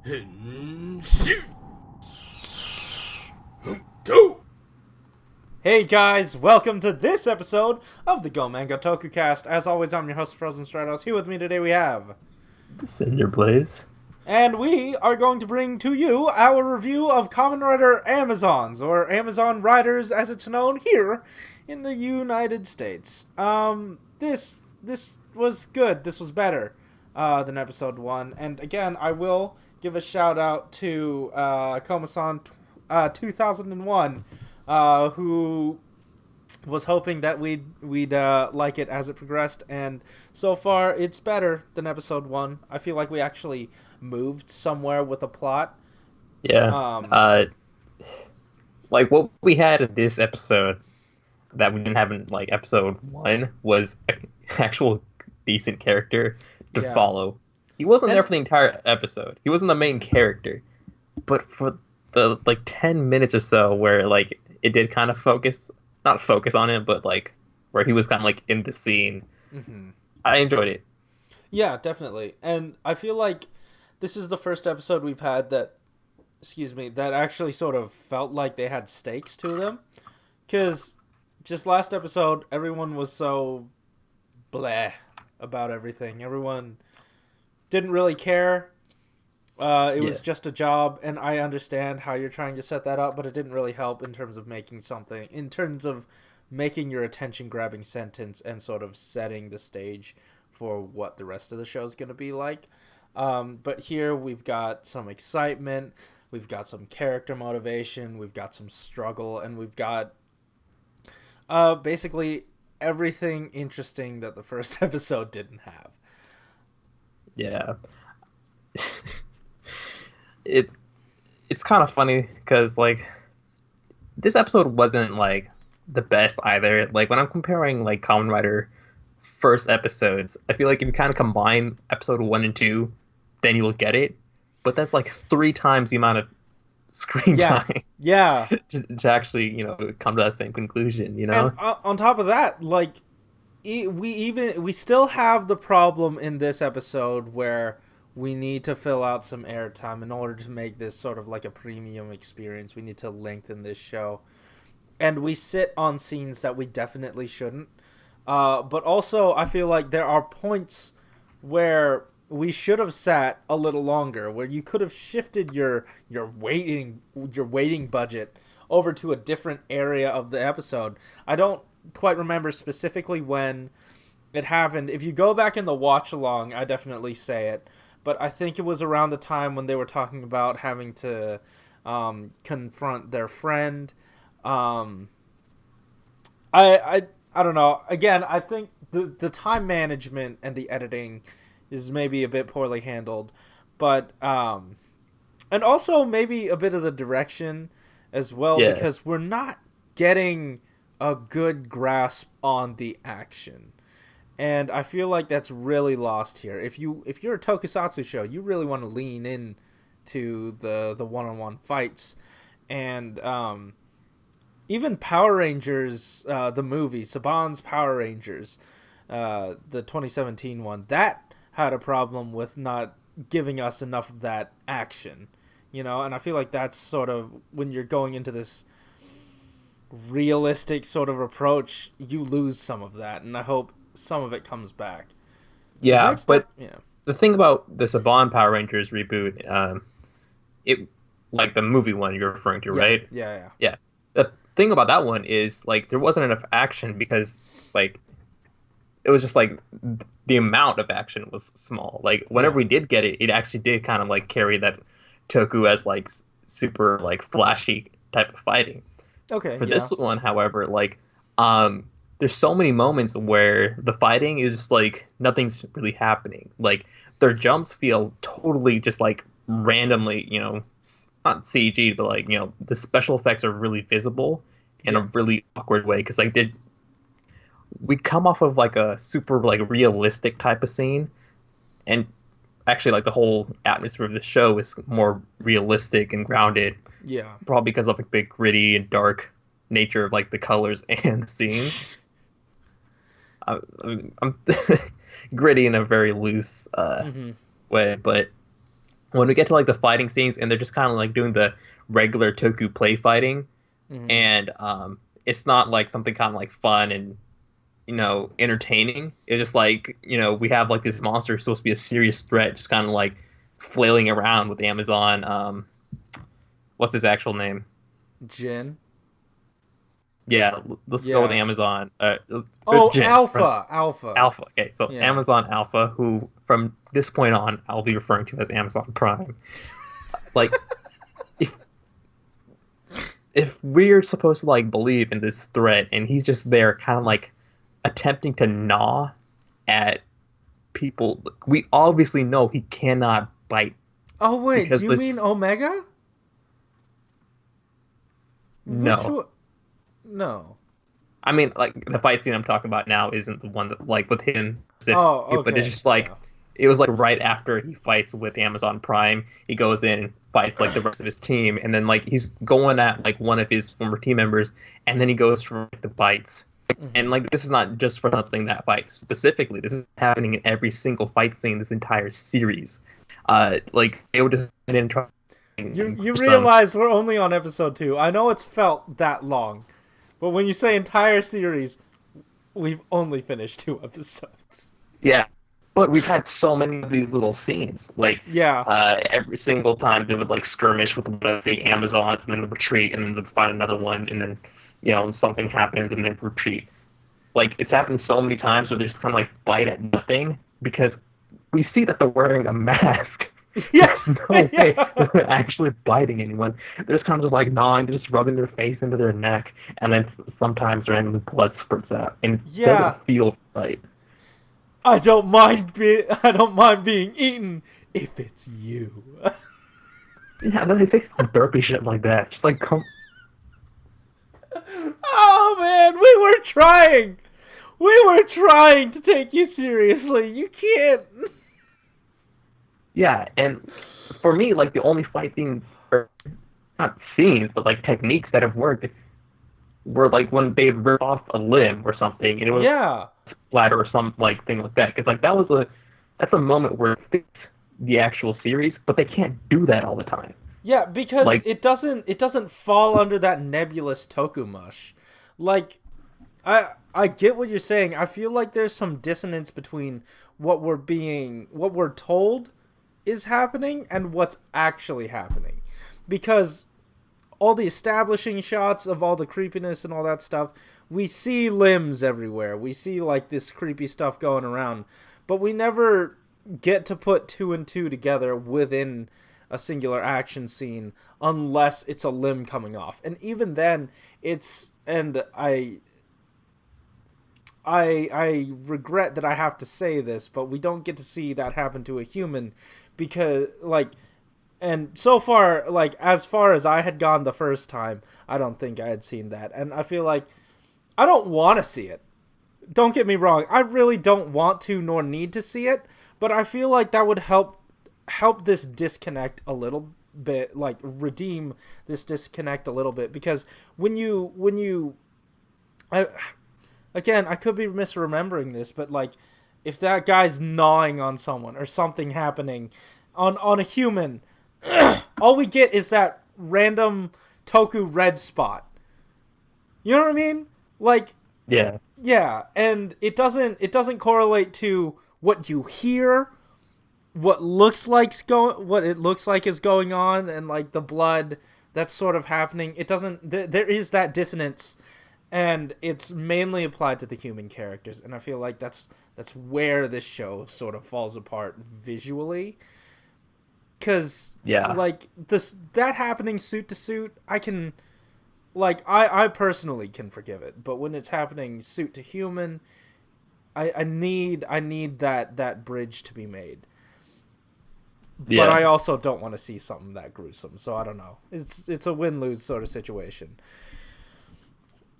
Hey guys, welcome to this episode of the GMTC TokuCast. As always, I'm your host, Frozen Stratos. Here with me today we have... Cinder Blaze. And we are going to bring to you our review of Kamen Rider Amazons, or Amazon Riders as it's known here in the United States. This was good. This was better than episode 1. And again, I will give a shout out to Komasan 2001, who was hoping that we'd like it as it progressed, and so far it's better than episode 1. I feel like we actually moved somewhere with the plot. Yeah. Like what we had in this episode that we didn't have in like episode 1 was an actual decent character to follow. He wasn't there for the entire episode. He wasn't the main character, but for the like 10 minutes or so where like it did kind of not focus on him, but like where he was kind of like in the scene. Mm-hmm. I enjoyed it. Yeah, definitely. And I feel like this is the first episode we've had that actually sort of felt like they had stakes to them. Because just last episode, everyone was so bleh about everything. Everyone didn't really care. It was just a job, and I understand how you're trying to set that up, but it didn't really help in terms of making your attention-grabbing sentence and sort of setting the stage for what the rest of the show is going to be like. But here we've got some excitement, we've got some character motivation, we've got some struggle, and we've got basically everything interesting that the first episode didn't have. Yeah. It's kind of funny because like this episode wasn't like the best either. Like when I'm comparing like Kamen Rider first episodes, I feel like if you kind of combine episode 1 and 2, then you'll get it. But that's like 3 times the amount of screen time. Yeah. to actually, come to that same conclusion, And on top of that, like we still have the problem in this episode where we need to fill out some airtime in order to make this sort of like a premium experience. We need to lengthen this show. And we sit on scenes that we definitely shouldn't. But also, I feel like there are points where we should have sat a little longer, where you could have shifted your waiting budget over to a different area of the episode. I don't quite remember specifically when it happened. If you go back in the watch along, I definitely say it. But I think it was around the time when they were talking about having to confront their friend. I don't know. Again, I think the time management and the editing is maybe a bit poorly handled, but and also maybe a bit of the direction as well, because we're not getting a good grasp on the action. And I feel like that's really lost here. If you're a tokusatsu show, you really want to lean in to the one-on-one fights. And even Power Rangers, the movie, Saban's Power Rangers, the 2017 one, that had a problem with not giving us enough of that action. And I feel like that's sort of, when you're going into this realistic sort of approach, you lose some of that. And I hope some of it comes back. The thing about the Saban Power Rangers reboot, it like the movie one you're referring to, right? Yeah. The thing about that one is like there wasn't enough action because like it was just like the amount of action was small. Like whenever we did get it, it actually did kind of like carry that Toku as like super like flashy type of fighting. Okay. For this one, however, like there's so many moments where the fighting is just like nothing's really happening. Like their jumps feel totally just like randomly, not CG, but like, the special effects are really visible in a really awkward way. Cause like we come off of like a super like realistic type of scene, and actually like the whole atmosphere of the show is more realistic and grounded. Yeah. Probably because of like the gritty and dark nature of like the colors and the scenes. I'm gritty in a very loose way, but when we get to like the fighting scenes and they're just kind of like doing the regular Toku play fighting, Mm-hmm. and it's not like something kind of like fun and entertaining. It's just like we have like this monster who's supposed to be a serious threat, just kind of like flailing around with Amazon. What's his actual name? Jin. Yeah, let's go with Yeah. Amazon. Oh, Jin from Alpha. Alpha. Alpha. Okay, so Yeah. Amazon Alpha, who from this point on I'll be referring to as Amazon Prime. Like, if we're supposed to like believe in this threat, and he's just there, kind of like attempting to gnaw at people, we obviously know he cannot bite Oh wait, do because you mean this. Omega? Which No, one? No. I mean, like the fight scene I'm talking about now isn't the one that like with him Oh, specifically, but it's okay. just like Yeah. it was like right after he fights with Amazon Prime, he goes in and fights like the rest of his team, and then like he's going at like one of his former team members, and then he goes for like, the bites. And Mm-hmm. like this is not just for something that fight specifically. This is happening in every single fight scene this entire series. Like they would just get in and try and You some. realize we're only on episode 2. I know it's felt that long, but when you say entire series, we've only finished 2 episodes. Yeah, but we've had so many of these little scenes. Like Yeah. every single time they would like skirmish with one of the Amazons and then retreat and then they'd find another one and then something happens and then retreat. Like it's happened so many times where they just kind of like bite at nothing because we see that they're wearing a mask. Yeah. There's no way Yeah. they're actually biting anyone. They're just kind of just like gnawing, they're just rubbing their face into their neck, and then sometimes randomly blood spurts out, and it Yeah. doesn't feel right. I don't mind being eaten if it's you. Yeah, then they say some derpy shit like that. Just like come. Oh man, we were trying. We were trying to take you seriously. You can't. Yeah, and for me, like the only fight scenes, or not scenes, but like techniques that have worked were like when they rip off a limb or something, and it was Yeah. splatter or some like thing like that. Because like that's a moment where it fits the actual series, but they can't do that all the time. Yeah, because Like, it doesn't fall under that nebulous toku mush. Like I get what you're saying. I feel like there's some dissonance between what we're told is happening and what's actually happening. Because all the establishing shots of all the creepiness and all that stuff, we see limbs everywhere. We see like this creepy stuff going around, but we never get to put two and two together within a singular action scene unless it's a limb coming off. And even then, it's and I regret that I have to say this, but we don't get to see that happen to a human because like and so far like as far as I had gone the first time, I don't think I had seen that. And I feel like I don't want to see it. Don't get me wrong. I really don't want to nor need to see it, but I feel like that would help this disconnect a little bit, like redeem this disconnect a little bit because when you I again, I could be misremembering this, but like if that guy's gnawing on someone or something happening on a human, all we get is that random Toku red spot. You know what I mean? Like yeah, yeah, and it doesn't correlate to what you hear, what it looks like is going on, and like the blood that's sort of happening. It doesn't. There is that dissonance, and it's mainly applied to the human characters. And I feel like that's where this show sort of falls apart visually. Because yeah, like this that happening suit to suit, I can like I personally can forgive it, but when it's happening suit to human, I need that bridge to be made. But I yeah, also don't want to see something that gruesome, so I don't know. It's a win lose sort of situation.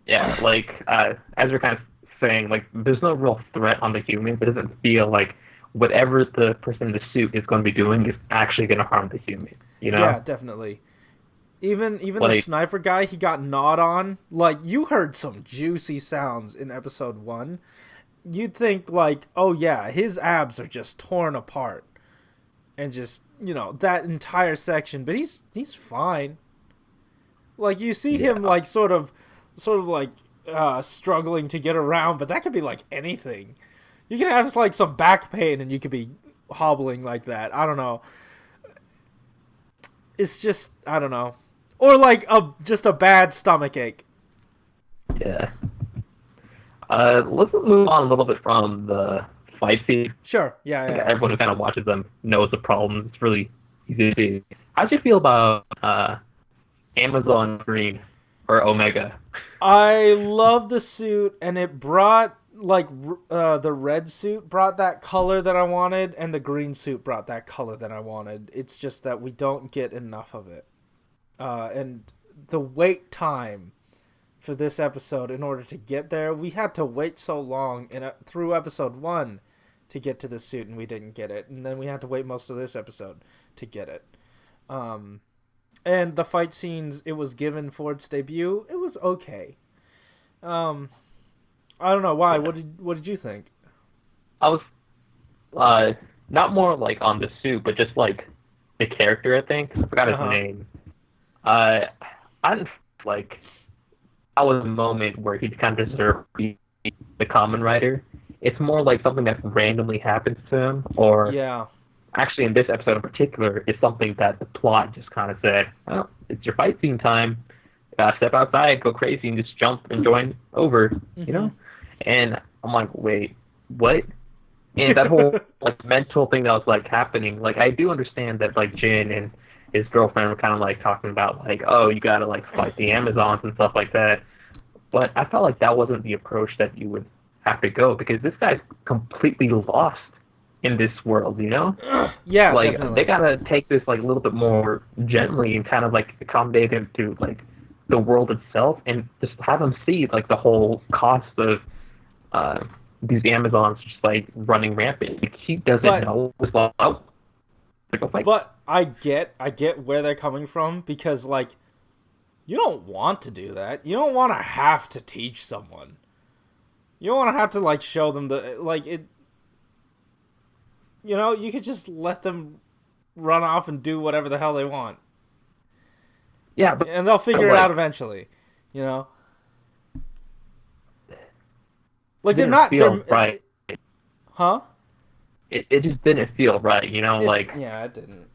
yeah. Like as you're kind of saying, like there's no real threat on the humans. It doesn't feel like whatever the person in the suit is going to be doing is actually going to harm the human. You Yeah, know, definitely. Even the like sniper guy he got gnawed on, like you heard some juicy sounds in episode 1. You'd think like, oh yeah, his abs are just torn apart. and just that entire section. But he's fine. Like you see Yeah. him like sort of like struggling to get around, but that could be like anything. You can have like some back pain and you could be hobbling like that. I don't know. It's just I don't know, or like just a bad stomach ache. Yeah. Let's move on a little bit from the fight scene. Sure. I think Yeah. everyone who kind of watches them knows the problem. It's really easy to see. How do you feel about Amazon Green or Omega? I love the suit, and it brought like the red suit brought that color that I wanted, and the green suit brought that color that I wanted. It's just that we don't get enough of it, and the wait time for this episode in order to get there, we had to wait so long through episode 1 to get to the suit, and we didn't get it, and then we had to wait most of this episode to get it. And the fight scenes it was given for its debut, it was okay. I don't know why. What did you think? I was not more like on the suit, but just like the character. I think I forgot his name. I didn't like. That was a moment where he kind of deserved to be the Kamen Rider. It's more like something that randomly happens to him, or Yeah. actually in this episode in particular, is something that the plot just kind of said, "Well, it's your fight scene time. Step outside, go crazy, and just jump and join over." You know? And I'm like, wait, what? And that whole like mental thing that was like happening, like I do understand that like Jin and his girlfriend were kind of like talking about like, oh, you gotta like fight the Amazons and stuff like that. But I felt like that wasn't the approach that you would have to go, because this guy's completely lost in this world, you know? Yeah, like definitely. they gotta take this like a little bit more gently and kind of like accommodate him to like the world itself, and just have him see like the whole cost of these Amazons just like running rampant. Like, he doesn't know what's up. But I get where they're coming from, because like you don't want to do that. You don't want to have to teach someone. You don't want to have to like show them the like it. You could just let them run off and do whatever the hell they want. Yeah, but and they'll figure it out eventually. Like they're not. Right. Huh? It just didn't feel right, Yeah, it didn't.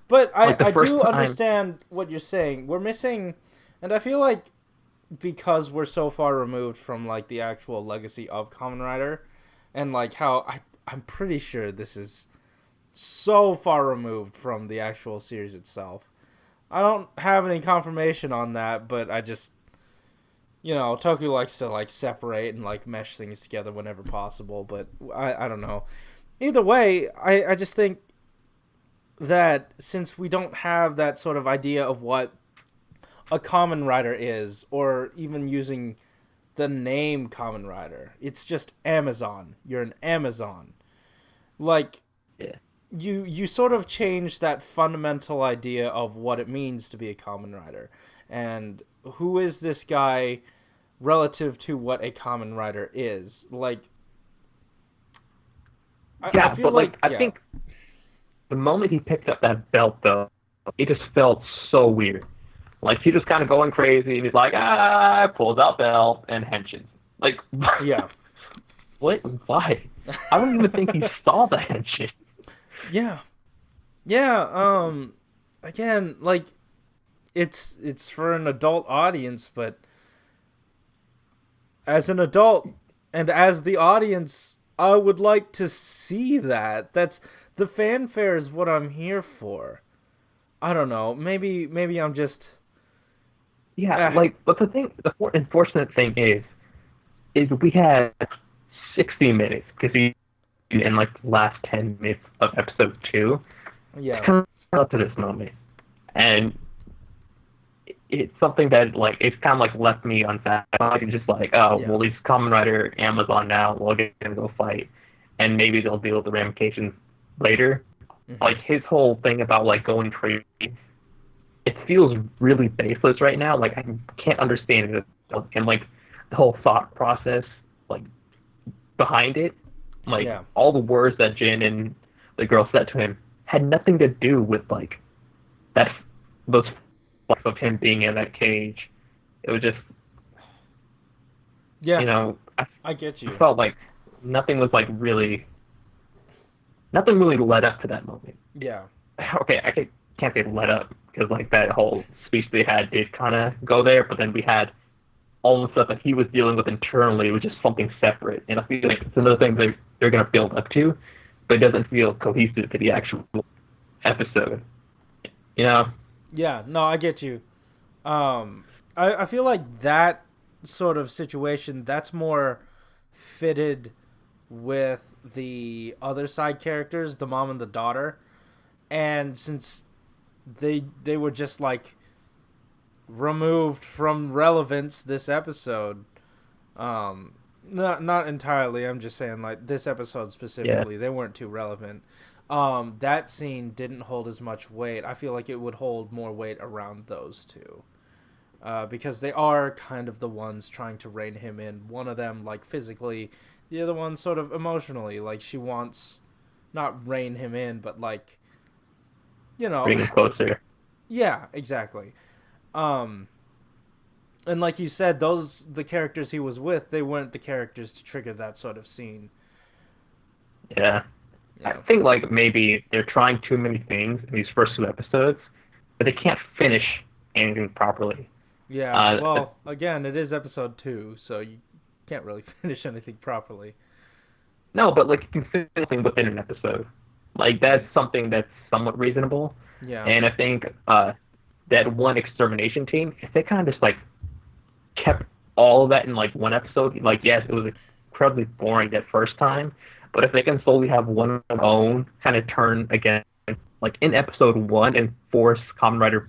But like I do understand what you're saying. We're missing, and I feel like because we're so far removed from like the actual legacy of Kamen Rider, and like how I'm pretty sure this is so far removed from the actual series itself. I don't have any confirmation on that, but I just, Toku likes to like separate and like mesh things together whenever possible, but I don't know. Either way, I just think that since we don't have that sort of idea of what a Kamen Rider is, or even using the name Kamen Rider, it's just Amazon. You're an Amazon. Like, yeah. You sort of change that fundamental idea of what it means to be a Kamen Rider, and who is this guy relative to what a Kamen Rider is. Like, I feel like I think the moment he picked up that belt, though, it just felt so weird. Like, he just kind of going crazy, and he's like, pulls out belt and henshin. Like, yeah. What? Why? I don't even think he saw the henshin. Yeah. Yeah, again, like, it's for an adult audience, but as an adult and as the audience, I would like to see that. That's the fanfare is what I'm here for. I don't know. Maybe I'm just but the unfortunate thing is we had 60 minutes, because we in like the last 10 minutes of episode 2. Yeah. To come up to this moment, and it's something that like it's kind of like left me unsatisfied. It's just like, well, he's Kamen Rider Amazon now. We'll get him to go fight, and maybe they'll deal with the ramifications later. Mm-hmm. Like his whole thing about like going crazy, it feels really baseless right now. Like I can't understand it, and like the whole thought process like behind it, like all the words that Jin and the girl said to him had nothing to do with like that those flashes of him being in that cage. It was just, Yeah, you know, I get you. I felt like nothing was like nothing really led up to that moment. Yeah. Okay, can't say led up because like that whole speech they had did kind of go there, but then we had all the stuff that he was dealing with internally was just something separate, and I feel like it's another thing they're gonna build up to, but it doesn't feel cohesive to the actual episode. You know? Yeah, no, I get you. I feel like that sort of situation that's more fitted with the other side characters, the mom and the daughter, and since they were just like removed from relevance this episode, not entirely. I'm just saying like this episode specifically, Yeah. they weren't too relevant. That scene didn't hold as much weight. I feel like it would hold more weight around those two. Because they are kind of the ones trying to rein him in. One of them, like, physically, the other one sort of emotionally. Like, she wants, not rein him in, but, like, you know. Bring him closer. Yeah, exactly. Um, and like you said, the characters he was with, they weren't the characters to trigger that sort of scene. Yeah. I Yeah. think like maybe they're trying too many things in these first two episodes, but they can't finish anything properly. Yeah, Uh, well, again, it is episode 2, so you can't really finish anything properly. no, but like you can finish anything within an episode. Like that's something that's somewhat reasonable. Yeah. And I think that one extermination team, if they kind of just like kept all of that in like one episode, like yes, it was incredibly boring that first time, but if they can slowly have one of their own kind of turn again, like in episode 1 and force Kamen Rider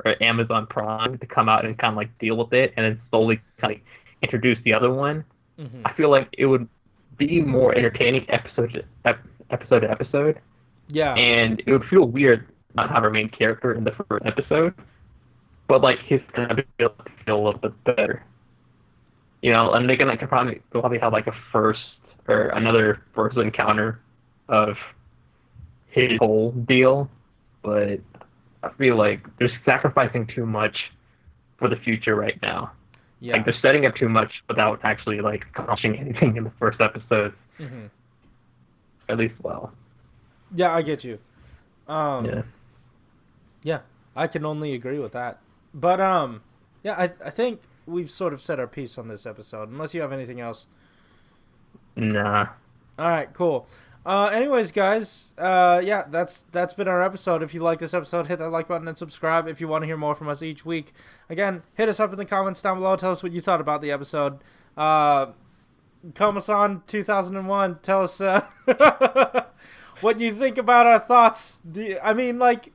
or Amazon Prime to come out and kind of like deal with it, and then slowly kind of introduce the other one, Mm-hmm. I feel like it would be more entertaining episode to episode, Yeah. and it would feel weird not have our main character in the first episode, but like his kind of feel a little bit better, you know. And they'll probably have like a first or another first encounter of his whole deal, but I feel like they're sacrificing too much for the future right now. Yeah. Like they're setting up too much without actually like accomplishing anything in the first episode. Mm-hmm. At least, well, Yeah, I get you. yeah. Yeah, I can only agree with that. But yeah, I think we've sort of said our piece on this episode. Unless you have anything else. Nah. All right, cool. Anyways, guys, yeah, that's been our episode. If you like this episode, hit that like button and subscribe. If you want to hear more from us each week, again, hit us up in the comments down below. Tell us what you thought about the episode. Komasan 2001, tell us what you think about our thoughts. I mean, like,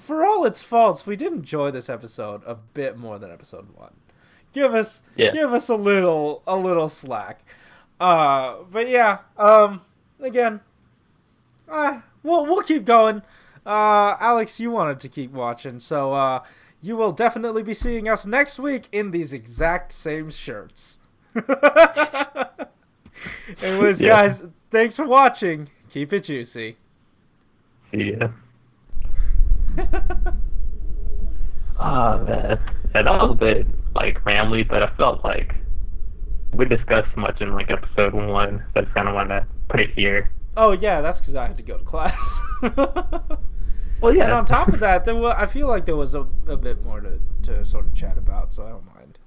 for all its faults, we did enjoy this episode a bit more than episode 1. Give us a little slack. But yeah, again, we'll keep going. Alex, you wanted to keep watching, so you will definitely be seeing us next week in these exact same shirts. Anyways, guys, thanks for watching. Keep it juicy. See ya. Man. Yeah, that was a bit like rambly, but I felt like we discussed much in like episode 1, so I just kind of wanted to put it here. Oh yeah, that's because I had to go to class. Well, yeah. And on top of that, I feel like there was a bit more to sort of chat about, so I don't mind.